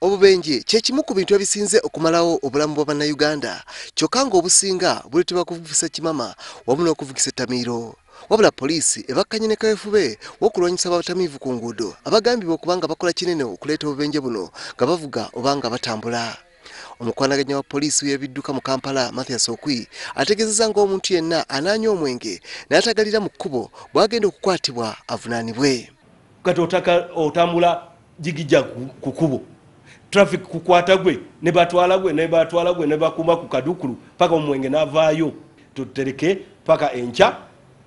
Obubenje kye kimu ku bintu ebisinze okumalawo obulamu bw'Abannayuganda, kyokka ng'obusinga buleetebwa kuvugisa kimama wamu n'okuvugisa ettamiiro. Wabula poliisi ebakkanye ne kaweefube w'okulwanyisa abatamiivu ku nguudo abagambibwa okuba nga bakola kinene okuleeta obubenje buno nga bavuga oba nga batambula. Omukwanaganya wa poliisi w'ebidduka mu Kampala, Mathias Okwi, ategeezezza ng'omuntu yenna anaanywa omwenge n'atagalira mu kkubo bw'agenda okukwatibwa avunaanibwe. Kati otambula jigijja ku kkubo. Traffic kukwata gwe ne batwala gwe ne bakuma ku kadukulu paka omwenge n'avaayo. Tutereke paka enkya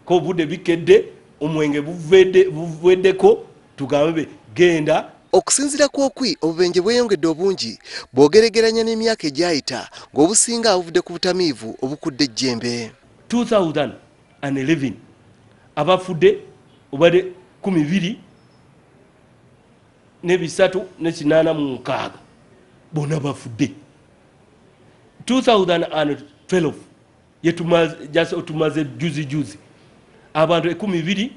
ko obudde bikedde omwenge buveddeko tugambe genda. Okusinziira ku Okwi, obubenje bweyongedde obungi bw'ogeregeranya n'emyaka egyayita ng'obusinga buvudde ku butamiivu obukudde ejjembe. 2011 abafudde obadde 286 bonna bafudde. 2012 tumaze juzi abantu 211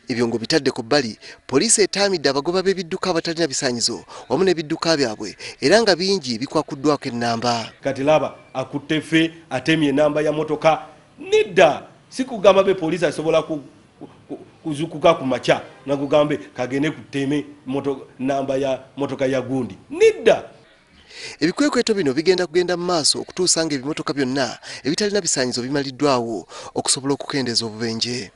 Ebyo ngo bitadde ku bbali, poliisi etaamidde abagoba b'ebidduka abatalina bisaanyizo wamu n'ebidduka byabwe era nga bingi bikwakuddwako ennamba. Kati laba akutte ffe atemye ennamba ya motoka. Nedda sikugamba be poliisi asobola kuzukuka ku makya nga kugambe kagende kuteme namba ya motoka ya gundi. Nedda. Ebikwekweto bino bigenda kugenda mu maaso okutuusa ng'ebimotoka byonna ebitalina bisaanyizo bimaliddwawo okusobola okukendeeza obubenje.